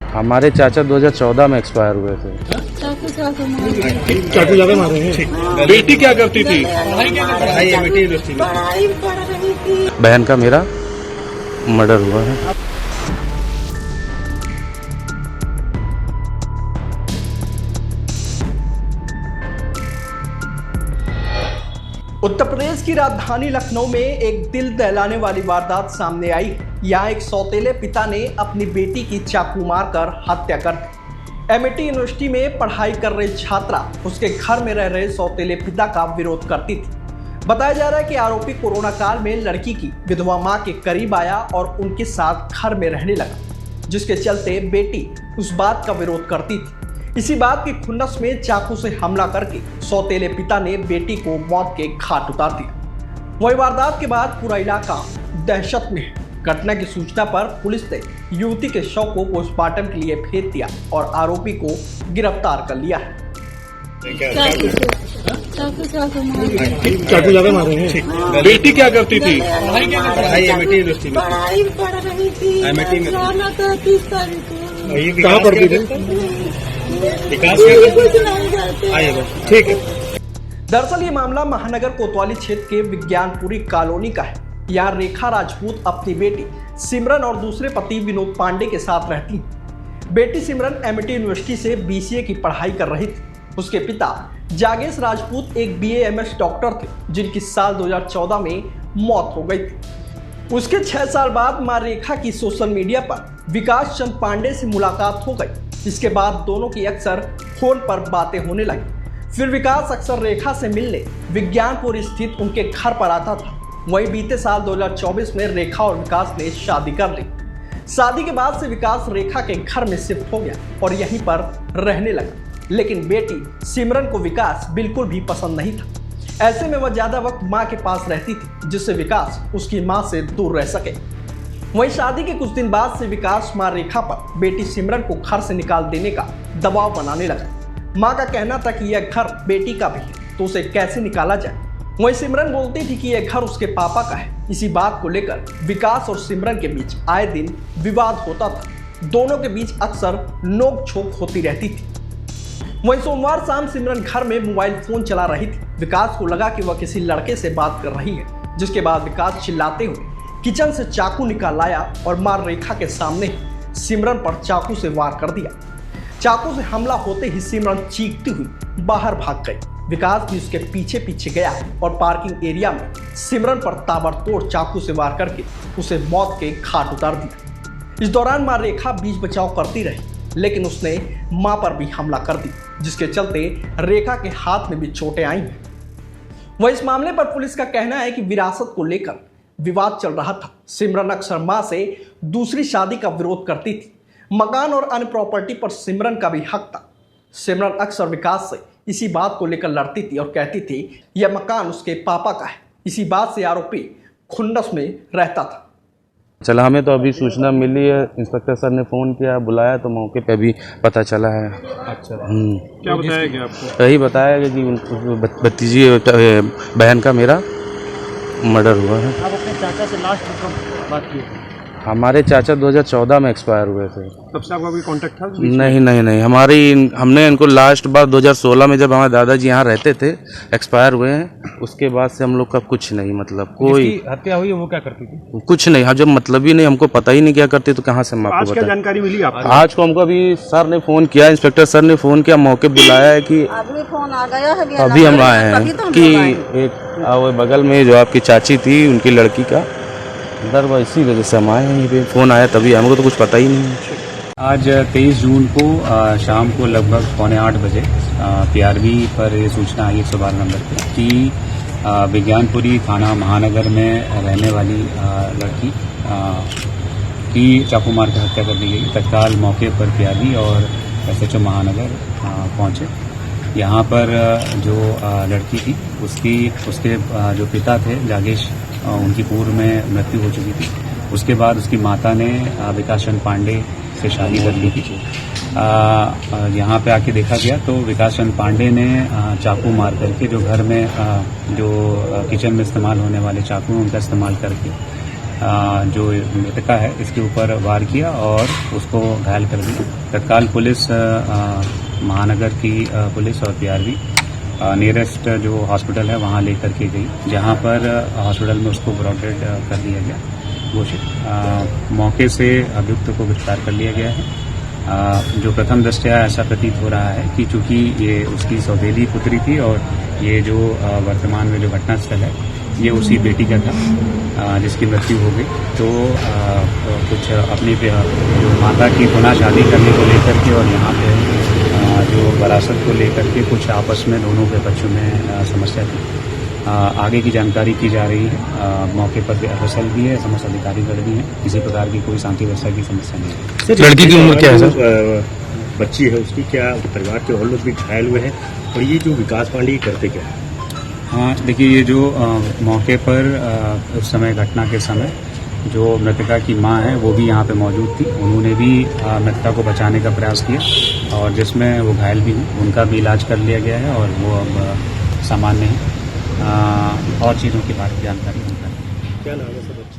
हमारे चाचा 2014 में एक्सपायर हुए थे। चाकू ज्यादा मारे हैं। बेटी क्या करती थी? पढ़ाई एमटी यूनिवर्सिटी में पढ़ रही थी। बहन का मेरा मर्डर हुआ है। उत्तर प्रदेश की राजधानी लखनऊ में एक दिल दहलाने वाली वारदात सामने आई। यहाँ एक सौतेले पिता ने अपनी बेटी की चाकू मारकर हत्या कर दी। एमटी यूनिवर्सिटी में पढ़ाई कर रही छात्रा उसके घर में रह रहे सौतेले पिता का विरोध करती थी। बताया जा रहा है कि आरोपी कोरोना काल में लड़की की विधवा मां के करीब आया और उनके साथ घर में रहने लगा, जिसके चलते बेटी उस बात का विरोध करती थी। इसी बात की खुन्नस में चाकू से हमला करके सौतेले पिता ने बेटी को मौत के घाट उतार दिया। वही वारदात के बाद पूरा इलाका दहशत में है। घटना की सूचना पर पुलिस ने युवती के शव को पोस्टमार्टम के लिए भेज दिया और आरोपी को गिरफ्तार कर लिया है। चाकू ज्यादा मारे हैं। बेटी क्या करती थी? पढ़ाई एमटी यूनिवर्सिटी में पढ़ रही थी। एमटी में में कहाँ पढ़ती थी? विकास ठीक है। दरअसल ये मामला महानगर कोतवाली क्षेत्र के विज्ञानपुरी कॉलोनी का है। यहाँ रेखा राजपूत अपनी बेटी सिमरन और दूसरे पति विनोद पांडे के साथ रहती है। बेटी सिमरन एमटी यूनिवर्सिटी से बीसीए की पढ़ाई कर रही थी। उसके पिता जागेश राजपूत एक बीएएमएस डॉक्टर थे, जिनकी साल 2014 में मौत हो गई थी। उसके 6 साल बाद मां रेखा की सोशल मीडिया पर विकास चंद पांडे से मुलाकात हो गई। इसके बाद दोनों की अक्सर फोन पर बातें होने लगी। फिर विकास अक्सर रेखा से मिलने विज्ञानपुर स्थित उनके घर पर आता था। वहीं बीते साल 2024 में रेखा और विकास ने शादी कर ली। शादी के बाद से विकास रेखा के घर में शिफ्ट हो गया और यहीं पर रहने लगा। लेकिन बेटी सिमरन को विकास बिल्कुल भी पसंद नहीं था। ऐसे में वह ज्यादा वक्त मां के पास रहती थी, जिससे विकास उसकी मां से दूर रह सके। वहीं शादी के कुछ दिन बाद से विकास मां रेखा पर बेटी सिमरन को घर से निकाल देने का दबाव बनाने लगा। मां का कहना था कि यह घर बेटी का भी है, तो उसे कैसे निकाला जाए। वहीं सिमरन बोलती थी कि यह घर उसके पापा का है। इसी बात को लेकर विकास और सिमरन के बीच आए दिन विवाद होता था। दोनों के बीच अक्सर नोक-झोंक होती रहती थी। वहीं सोमवार शाम सिमरन घर में मोबाइल फोन चला रही थी। विकास को लगा कि वह किसी लड़के से बात कर रही है, जिसके बाद विकास चिल्लाते हुए किचन से चाकू निकाल लाया और मां रेखा के सामने सिमरन पर चाकू से वार कर दिया। चाकू से हमला होते ही सिमरन चीखती हुई बाहर भाग गई। विकास भी उसके पीछे पीछे गया और पार्किंग एरिया में सिमरन पर ताबड़तोड़ चाकू से वार करके उसे मौत के घाट उतार दिया। इस दौरान मां रेखा बीच बचाव करती रही, लेकिन उसने मां पर भी हमला कर दी, जिसके चलते रेखा के हाथ में भी चोटें आई हैं। वह इस मामले पर पुलिस का कहना है कि विरासत को लेकर विवाद चल रहा था। सिमरन अक्सर मां से दूसरी शादी का विरोध करती थी। मकान और अन्य प्रॉपर्टी पर सिमरन का भी हक था। सिमरन अक्सर विकास से इसी बात को लेकर लड़ती थी और कहती थी यह मकान उसके पापा का है। इसी बात से आरोपी खुन्नस में रहता था। चला, हमें तो अभी सूचना मिली है, इंस्पेक्टर सर ने फ़ोन किया, बुलाया तो मौके पे भी पता चला है। अच्छा, क्या बताया गया आपको? यही बताया गया कि भतीजी बहन का मेरा मर्डर हुआ है। आप अपने चाचा से लास्ट कब बात की? हमारे चाचा 2014 में एक्सपायर हुए थे। तब से आपका कोई कांटेक्ट था? नहीं, हमने इनको लास्ट बार 2016 में जब हमारे दादाजी यहाँ रहते थे, एक्सपायर हुए हैं। उसके बाद से हम लोग का कुछ नहीं, मतलब कोई हत्या हुई है वो क्या करती थी? कुछ नहीं। हम जब मतलब ही नहीं, हमको पता ही नहीं क्या करते, तो कहाँ से हम आपको आज क्या जानकारी मिली आपको? आज को हमको अभी सर ने फ़ोन किया, इंस्पेक्टर सर ने फ़ोन किया, मौके बुलाया है कि अभी फोन आ गया है। अभी हम आए हैं कि एक बगल में जो आपकी चाची थी उनकी लड़की का अंदर, वह इसी वजह से हम आए हैं। फ़ोन आया तभी, हमको तो कुछ पता ही नहीं है। आज 23 जून को शाम को लगभग 7:45 बजे पीआरबी पर ये सूचना आई 112 नंबर पर कि विज्ञानपुरी थाना महानगर में रहने वाली लड़की की चाकू मार कर हत्या कर दी गई। तत्काल मौके पर पीआरबी और एसएचओ महानगर पहुंचे। यहाँ पर जो लड़की थी उसके जो पिता थे जागेश, उनकी पूर्व में मृत्यु हो चुकी थी। उसके बाद उसकी माता ने विकास चंद पांडे से शादी कर ली थी। यहाँ पे आके देखा गया तो विकास चंद पांडे ने चाकू मार करके, जो घर में जो किचन में इस्तेमाल होने वाले चाकू हैं उनका इस्तेमाल करके जो मृतका है इसके ऊपर वार किया और उसको घायल कर दिया। तत्काल पुलिस महानगर की पुलिस और पीआरवी नियरेस्ट जो हॉस्पिटल है वहाँ लेकर के गई, जहाँ पर हॉस्पिटल में उसको ब्रॉडेड कर दिया गया घोषित। मौके से अभियुक्त को गिरफ्तार कर लिया गया है। जो प्रथम दृष्टया ऐसा प्रतीत हो रहा है कि चूंकि ये उसकी सौतेली पुत्री थी और ये जो वर्तमान में जो घटनास्थल है ये उसी बेटी का था जिसकी मृत्यु हो गई, तो कुछ अपनी जो माता की पुनः शादी करने को लेकर के और यहाँ पे जो विरासत को लेकर के कुछ आपस में दोनों के पक्षों में समस्या थी। आगे की जानकारी की जा रही है। मौके पर एफएसएल भी है, समस्त अधिकारीगण भी हैं, किसी प्रकार की कोई शांति व्यवस्था की समस्या नहीं है। लड़की की उम्र क्या है सर? बच्ची है उसकी, क्या परिवार के और लोग भी घायल हुए हैं? और ये जो विकास पांडे करते क्या है? हाँ, देखिए ये जो मौके पर उस समय घटना के समय जो मृतका की मां है वो भी यहाँ पे मौजूद थी। उन्होंने भी मृतका को बचाने का प्रयास किया और जिसमें वो घायल भी हुई, उनका भी इलाज कर लिया गया है और वो अब सामान्य है। और चीज़ों के बारे में जानकारी क्या नाम है सर?